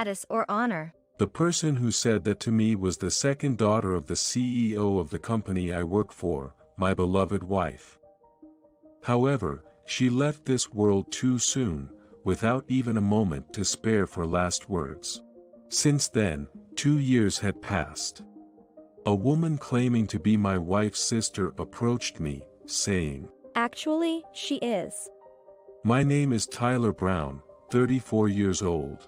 status or honor. The person who said that to me was the second daughter of the CEO of the company I work for, my beloved wife. However, she left this world too soon, without even a moment to spare for last words. Since then, 2 years had passed. A woman claiming to be my wife's sister approached me, saying, Actually, she is. My name is Tyler Brown, 34 years old.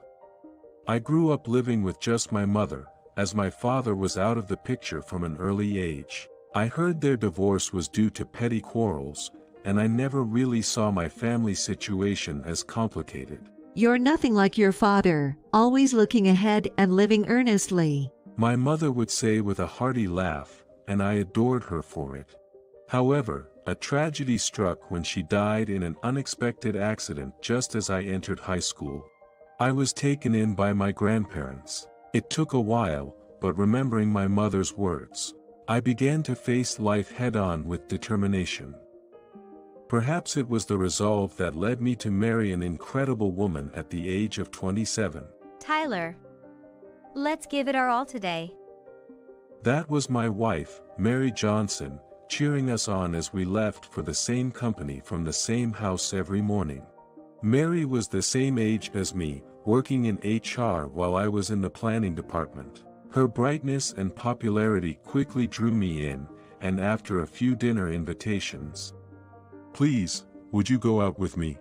I grew up living with just my mother, as my father was out of the picture from an early age. I heard their divorce was due to petty quarrels, and I never really saw my family situation as complicated. You're nothing like your father, always looking ahead and living earnestly. My mother would say with a hearty laugh, and I adored her for it. However, a tragedy struck when she died in an unexpected accident just as I entered high school. I was taken in by my grandparents. It took a while, but remembering my mother's words, I began to face life head-on with determination. Perhaps it was the resolve that led me to marry an incredible woman at the age of 27. Tyler, let's give it our all today. That was my wife, Mary Johnson, cheering us on as we left for the same company from the same house every morning. Mary was the same age as me, working in HR while I was in the planning department. Her brightness and popularity quickly drew me in, and after a few dinner invitations, "Please, would you go out with me?"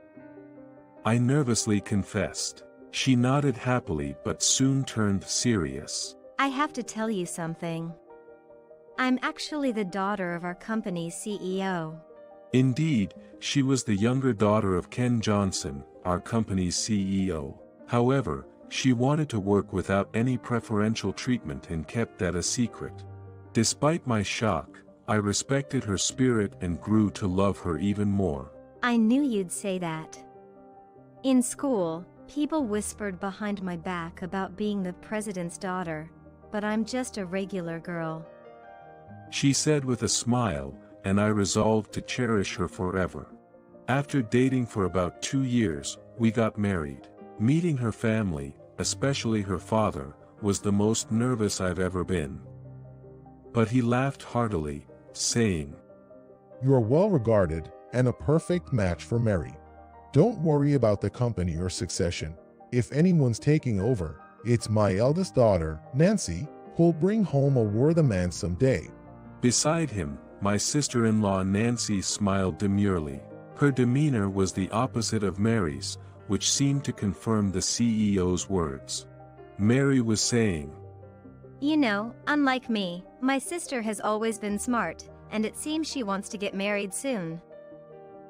I nervously confessed. She nodded happily but soon turned serious. I have to tell you something. I'm actually the daughter of our company's CEO. Indeed, she was the younger daughter of Ken Johnson, our company's CEO. However, she wanted to work without any preferential treatment and kept that a secret. Despite my shock, I respected her spirit and grew to love her even more. I knew you'd say that. In school, people whispered behind my back about being the president's daughter, but I'm just a regular girl. She said with a smile, and I resolved to cherish her forever. After dating for about 2 years, we got married. Meeting her family, especially her father, was the most nervous I've ever been. But he laughed heartily, saying, You are well regarded and a perfect match for Mary. Don't worry about the company or succession. If anyone's taking over, it's my eldest daughter, Nancy, who'll bring home a worthy man someday. Beside him, my sister-in-law Nancy smiled demurely. Her demeanor was the opposite of Mary's, which seemed to confirm the CEO's words. Mary was saying, You know, unlike me, my sister has always been smart, and it seems she wants to get married soon.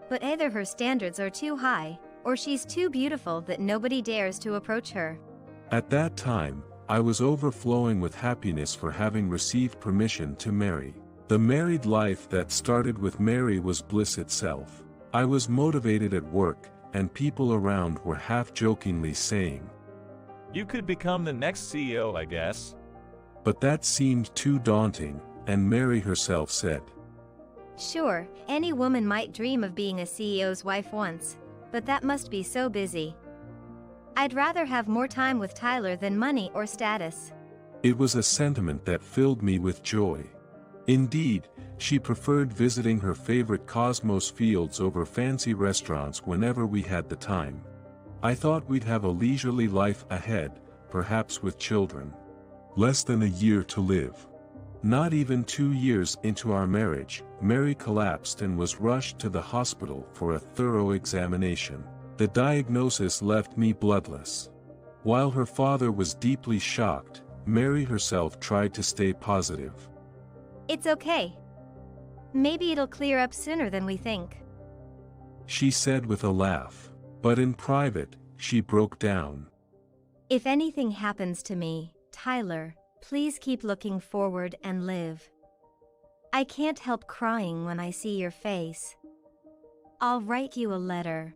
But either her standards are too high, or she's too beautiful that nobody dares to approach her. At that time, I was overflowing with happiness for having received permission to marry. The married life that started with Mary was bliss itself. I was motivated at work, and people around were half-jokingly saying, You could become the next CEO, I guess. But that seemed too daunting, and Mary herself said, Sure, any woman might dream of being a CEO's wife once, but that must be so busy. I'd rather have more time with Tyler than money or status. It was a sentiment that filled me with joy. Indeed, she preferred visiting her favorite Cosmos fields over fancy restaurants whenever we had the time. I thought we'd have a leisurely life ahead, perhaps with children. Less than a year to live. Not even 2 years into our marriage, Mary collapsed and was rushed to the hospital for a thorough examination. The diagnosis left me bloodless. While her father was deeply shocked, Mary herself tried to stay positive. It's okay. Maybe it'll clear up sooner than we think. She said with a laugh. But in private, she broke down. If anything happens to me, Tyler, please keep looking forward and live. I can't help crying when I see your face. I'll write you a letter.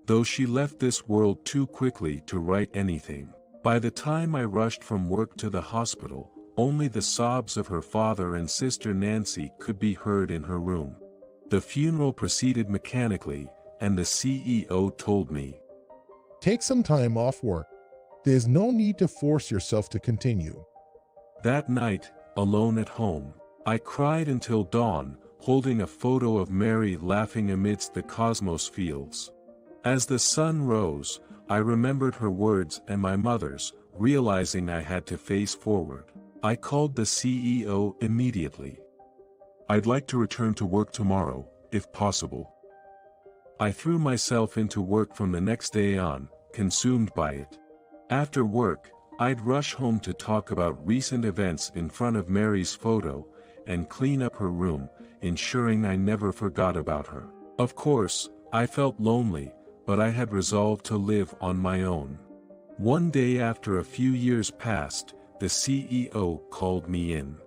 Though she left this world too quickly to write anything. By the time I rushed from work to the hospital, only the sobs of her father and sister Nancy could be heard in her room. The funeral proceeded mechanically, and the CEO told me, Take some time off work. There's no need to force yourself to continue. That night, alone at home, I cried until dawn, holding a photo of Mary laughing amidst the cosmos fields. As the sun rose, I remembered her words and my mother's, realizing I had to face forward. I called the CEO immediately. "I'd like to return to work tomorrow, if possible." I threw myself into work from the next day on, consumed by it. After work, I'd rush home to talk about recent events in front of Mary's photo, and clean up her room, ensuring I never forgot about her. Of course, I felt lonely, but I had resolved to live on my own. One day after a few years passed, the CEO called me in.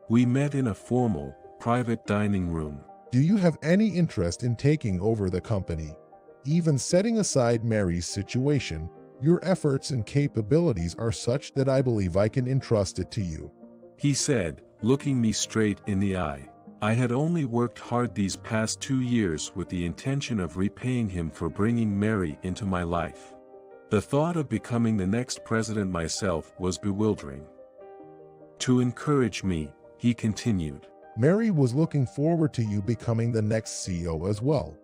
We met in a formal, private dining room. Do you have any interest in taking over the company? Even setting aside Mary's situation, your efforts and capabilities are such that I believe I can entrust it to you, He said, looking me straight in the eye. I had only worked hard these past 2 years with the intention of repaying him for bringing Mary into my life. The thought of becoming the next president myself was bewildering. To encourage me, he continued. Mary was looking forward to you becoming the next CEO as well.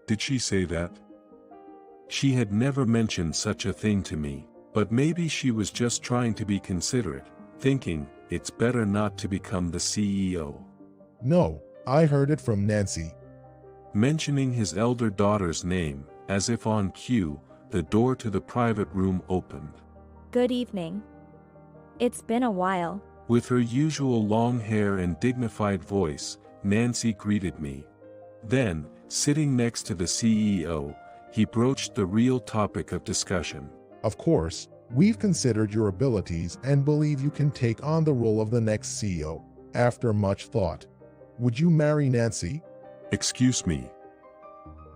Did she say that? She had never mentioned such a thing to me, but maybe she was just trying to be considerate, thinking, it's better not to become the CEO. No, I heard it from Nancy. Mentioning his elder daughter's name, as if on cue, the door to the private room opened. Good evening. It's been a while. With her usual long hair and dignified voice, Nancy greeted me. Then, sitting next to the CEO, he broached the real topic of discussion. Of course, we've considered your abilities and believe you can take on the role of the next CEO. After much thought, would you marry Nancy? Excuse me.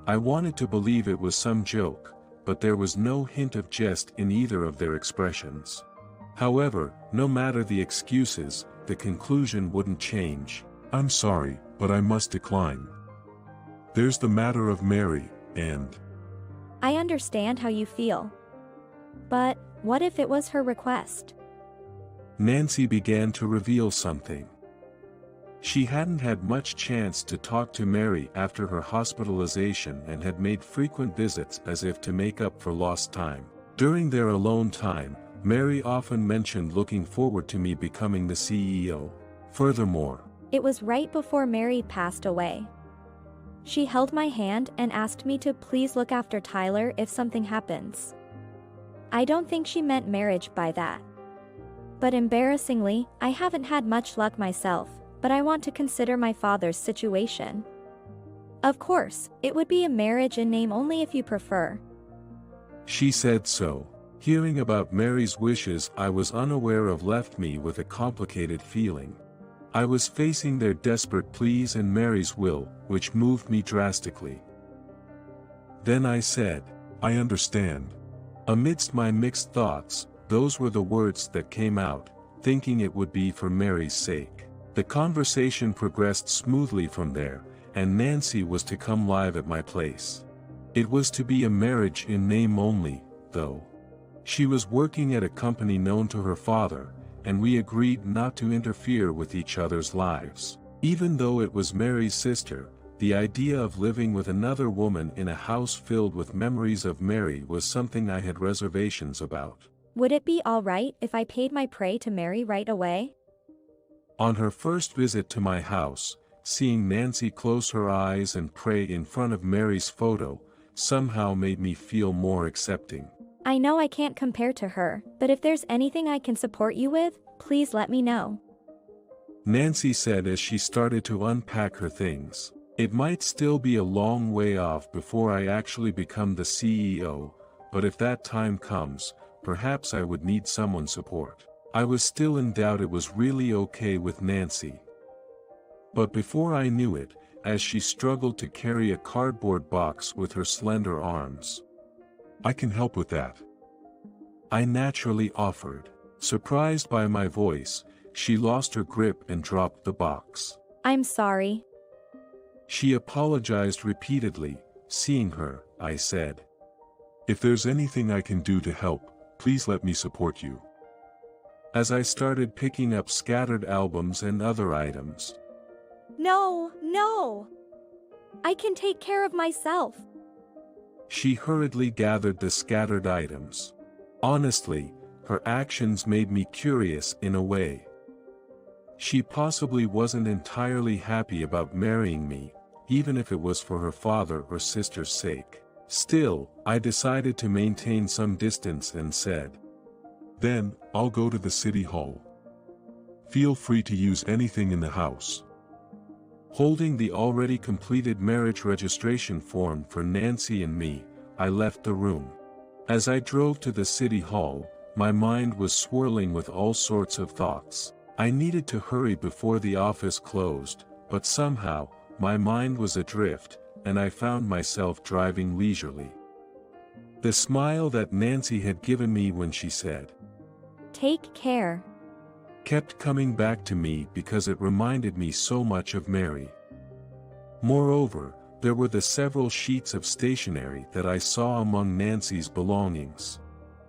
I wanted to believe it was some joke, but there was no hint of jest in either of their expressions. However, no matter the excuses, the conclusion wouldn't change. I'm sorry, but I must decline. There's the matter of Mary, and... I understand how you feel. But what if it was her request? Nancy began to reveal something. She hadn't had much chance to talk to Mary after her hospitalization and had made frequent visits as if to make up for lost time. During their alone time, Mary often mentioned looking forward to me becoming the CEO. Furthermore, It was right before Mary passed away. She held my hand and asked me to please look after Tyler if something happens. I don't think she meant marriage by that. But embarrassingly, I haven't had much luck myself, but I want to consider my father's situation. Of course, it would be a marriage in name only if you prefer. she said so. Hearing about Mary's wishes I was unaware of left me with a complicated feeling. I was facing their desperate pleas and Mary's will, which moved me drastically. Then I said, I understand. Amidst my mixed thoughts, those were the words that came out, thinking it would be for Mary's sake. The conversation progressed smoothly from there, and Nancy was to come live at my place. It was to be a marriage in name only, though. She was working at a company known to her father, and we agreed not to interfere with each other's lives. Even though it was Mary's sister, the idea of living with another woman in a house filled with memories of Mary was something I had reservations about. Would it be all right if I paid my prey to Mary right away? On her first visit to my house, seeing Nancy close her eyes and pray in front of Mary's photo, somehow made me feel more accepting. I know I can't compare to her, but if there's anything I can support you with, please let me know. Nancy said as she started to unpack her things. It might still be a long way off before I actually become the CEO, but if that time comes, perhaps I would need someone's support. I was still in doubt it was really okay with Nancy. But before I knew it, as she struggled to carry a cardboard box with her slender arms. I can help with that, I naturally offered. Surprised by my voice, she lost her grip and dropped the box. I'm sorry. She apologized repeatedly. Seeing her, I said, if there's anything I can do to help, Please let me support you. As I started picking up scattered albums and other items. No, no. I can take care of myself. She hurriedly gathered the scattered items. Honestly, her actions made me curious in a way. She possibly wasn't entirely happy about marrying me, even if it was for her father or sister's sake. Still, I decided to maintain some distance and said, "Then, I'll go to the city hall. Feel free to use anything in the house." Holding the already completed marriage registration form for Nancy and me, I left the room. As I drove to the city hall, my mind was swirling with all sorts of thoughts. I needed to hurry before the office closed, but somehow, my mind was adrift, and I found myself driving leisurely. The smile that Nancy had given me when she said, "Take care," kept coming back to me because it reminded me so much of Mary. Moreover, there were the several sheets of stationery that I saw among Nancy's belongings.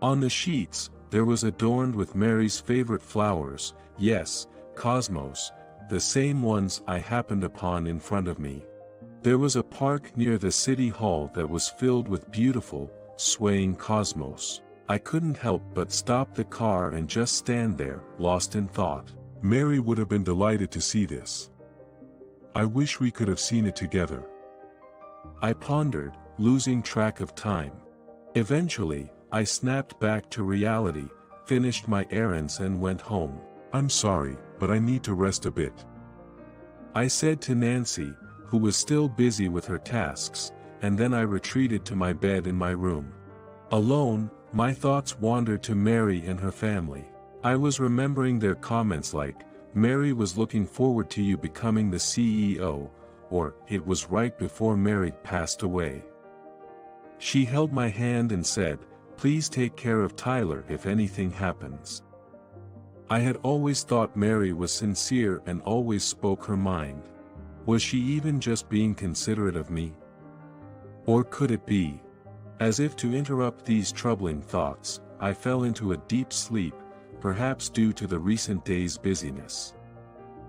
On the sheets, there was adorned with Mary's favorite flowers, yes, cosmos, the same ones I happened upon in front of me. There was a park near the city hall that was filled with beautiful, swaying cosmos. I couldn't help but stop the car and just stand there, lost in thought. Mary would have been delighted to see this. I wish we could have seen it together. I pondered, losing track of time. Eventually, I snapped back to reality, finished my errands and went home. "I'm sorry, but I need to rest a bit," I said to Nancy, who was still busy with her tasks, and then I retreated to my bed in my room. Alone, my thoughts wandered to Mary and her family. I was remembering their comments like, "Mary was looking forward to you becoming the CEO," or, "It was right before Mary passed away." She held my hand and said, "Please take care of Tyler if anything happens." I had always thought Mary was sincere and always spoke her mind. Was she even just being considerate of me? Or could it be? As if to interrupt these troubling thoughts, I fell into a deep sleep, perhaps due to the recent day's busyness.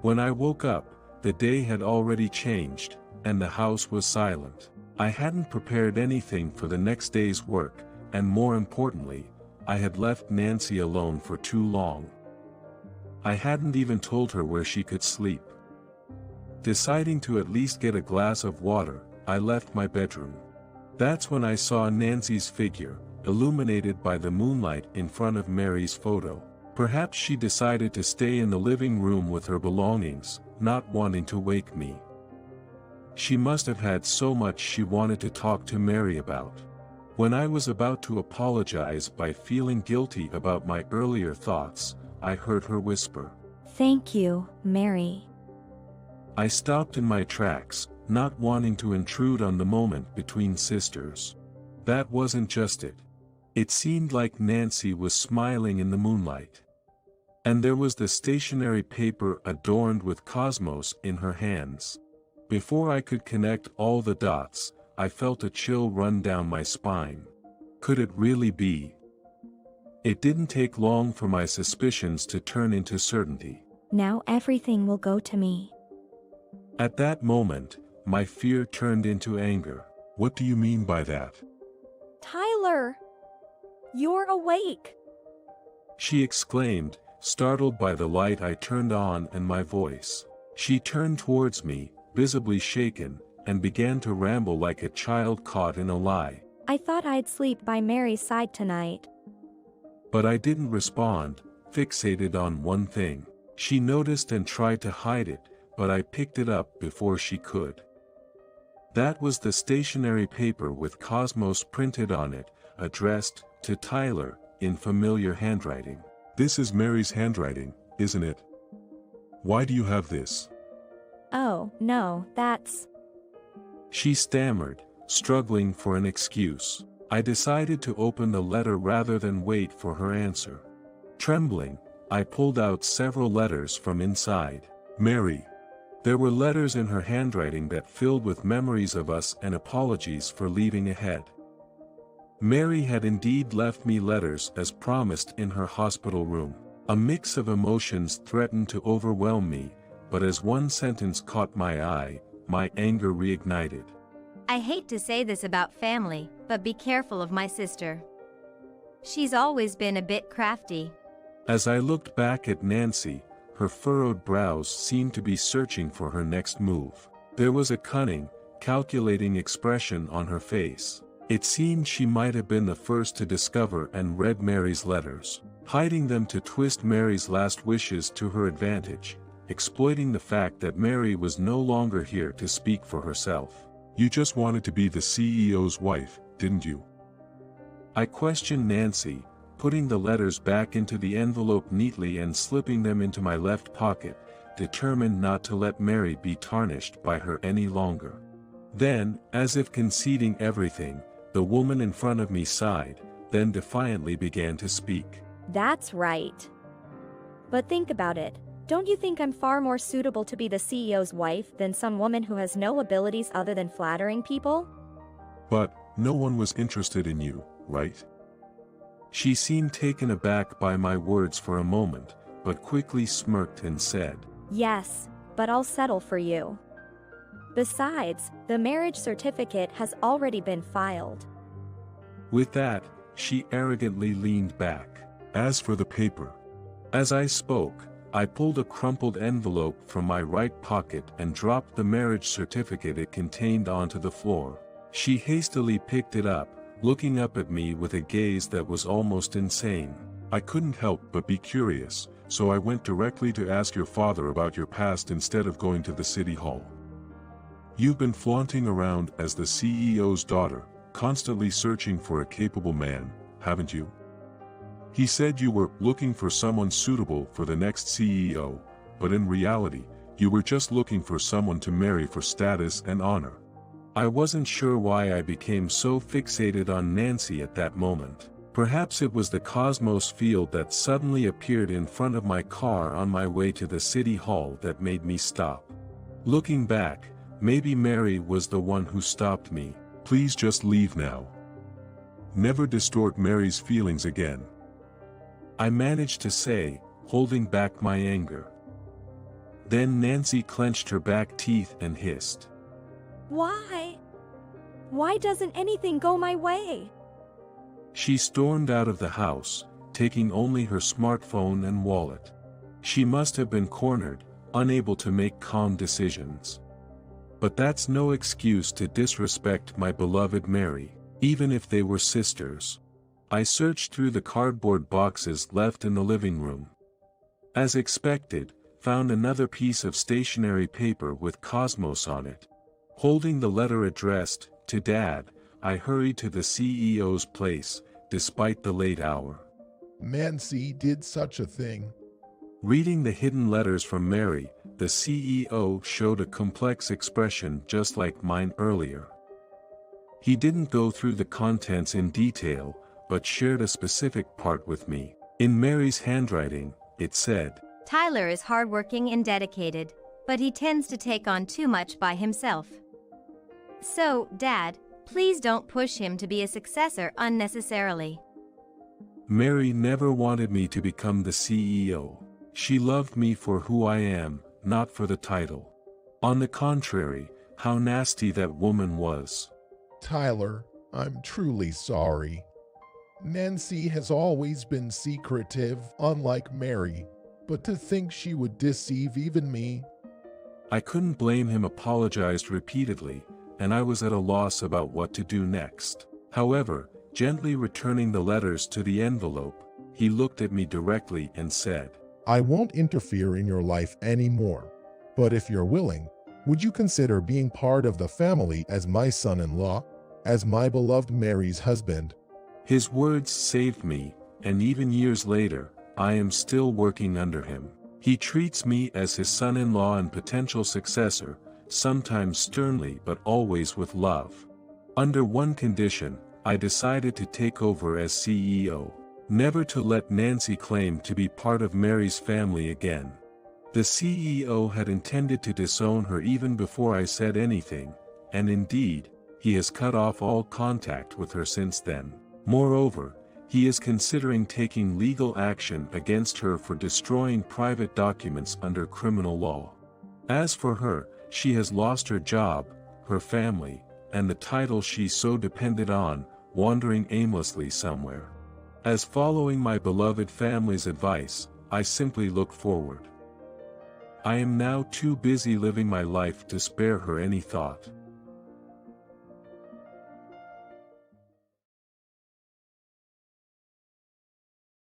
When I woke up, the day had already changed, and the house was silent. I hadn't prepared anything for the next day's work, and more importantly, I had left Nancy alone for too long. I hadn't even told her where she could sleep. Deciding to at least get a glass of water, I left my bedroom. That's when I saw Nancy's figure, illuminated by the moonlight in front of Mary's photo. Perhaps she decided to stay in the living room with her belongings, not wanting to wake me. She must have had so much she wanted to talk to Mary about. When I was about to apologize by feeling guilty about my earlier thoughts, I heard her whisper, "Thank you, Mary." I stopped in my tracks, not wanting to intrude on the moment between sisters. That wasn't just it. It seemed like Nancy was smiling in the moonlight. And there was the stationery paper adorned with cosmos in her hands. Before I could connect all the dots, I felt a chill run down my spine. Could it really be? It didn't take long for my suspicions to turn into certainty. Now everything will go to me. At that moment, my fear turned into anger. What do you mean by that? "Tyler! You're awake!" She exclaimed, startled by the light I turned on and my voice. She turned towards me, visibly shaken, and began to ramble like a child caught in a lie. "I thought I'd sleep by Mary's side tonight." But I didn't respond, fixated on one thing. She noticed and tried to hide it, but I picked it up before she could. That was the stationery paper with Cosmos printed on it, addressed to Tyler, in familiar handwriting. This is Mary's handwriting, isn't it? Why do you have this? "Oh, no, that's..." She stammered, struggling for an excuse. I decided to open the letter rather than wait for her answer. Trembling, I pulled out several letters from inside. Mary. There were letters in her handwriting that filled with memories of us and apologies for leaving ahead. Mary had indeed left me letters as promised in her hospital room. A mix of emotions threatened to overwhelm me, but as one sentence caught my eye, my anger reignited. I hate to say this about family, but be careful of my sister. She's always been a bit crafty. As I looked back at Nancy, her furrowed brows seemed to be searching for her next move. There was a cunning, calculating expression on her face. It seemed she might have been the first to discover and read Mary's letters, hiding them to twist Mary's last wishes to her advantage, exploiting the fact that Mary was no longer here to speak for herself. You just wanted to be the CEO's wife, didn't you? I questioned Nancy, putting the letters back into the envelope neatly and slipping them into my left pocket, determined not to let Mary be tarnished by her any longer. Then, as if conceding everything, the woman in front of me sighed, then defiantly began to speak. That's right. But think about it. Don't you think I'm far more suitable to be the CEO's wife than some woman who has no abilities other than flattering people? But no one was interested in you, right? She seemed taken aback by my words for a moment, but quickly smirked and said, Yes, but I'll settle for you. Besides, the marriage certificate has already been filed. With that, she arrogantly leaned back. As for the paper. As I spoke, I pulled a crumpled envelope from my right pocket and dropped the marriage certificate it contained onto the floor. She hastily picked it up, looking up at me with a gaze that was almost insane. I couldn't help but be curious, so I went directly to ask your father about your past instead of going to the city hall. You've been flaunting around as the CEO's daughter, constantly searching for a capable man, haven't you? He said you were looking for someone suitable for the next CEO, but in reality, you were just looking for someone to marry for status and honor. I wasn't sure why I became so fixated on Nancy at that moment. Perhaps it was the Cosmos field that suddenly appeared in front of my car on my way to the city hall that made me stop. Looking back, maybe Mary was the one who stopped me. Please just leave now. Never distort Mary's feelings again. I managed to say, holding back my anger. Then Nancy clenched her back teeth and hissed. Why? Why doesn't anything go my way? She stormed out of the house, taking only her smartphone and wallet. She must have been cornered, unable to make calm decisions. But that's no excuse to disrespect my beloved Mary, even if they were sisters. I searched through the cardboard boxes left in the living room. As expected, found another piece of stationery paper with Cosmos on it. Holding the letter addressed, to Dad, I hurried to the CEO's place, despite the late hour. Nancy did such a thing. Reading the hidden letters from Mary, the CEO showed a complex expression just like mine earlier. He didn't go through the contents in detail, but shared a specific part with me. In Mary's handwriting, it said, Tyler is hardworking and dedicated, but he tends to take on too much by himself. So, Dad, please don't push him to be a successor unnecessarily. Mary never wanted me to become the CEO. She loved me for who I am, not for the title. On the contrary, how nasty that woman was. Tyler, I'm truly sorry. Nancy has always been secretive, unlike Mary, but to think she would deceive even me. I couldn't blame him. Apologized repeatedly, and I was at a loss about what to do next. However, gently returning the letters to the envelope, he looked at me directly and said, I won't interfere in your life anymore, but if you're willing, would you consider being part of the family as my son-in-law, as my beloved Mary's husband? His words saved me, and even years later, I am still working under him. He treats me as his son-in-law and potential successor, sometimes sternly but always with love. Under one condition, I decided to take over as CEO, never to let Nancy claim to be part of Mary's family again. The CEO had intended to disown her even before I said anything, and indeed, he has cut off all contact with her since then. Moreover, he is considering taking legal action against her for destroying private documents under criminal law. As for her, she has lost her job, her family, and the title she so depended on, wandering aimlessly somewhere. As following my beloved family's advice, I simply look forward. I am now too busy living my life to spare her any thought.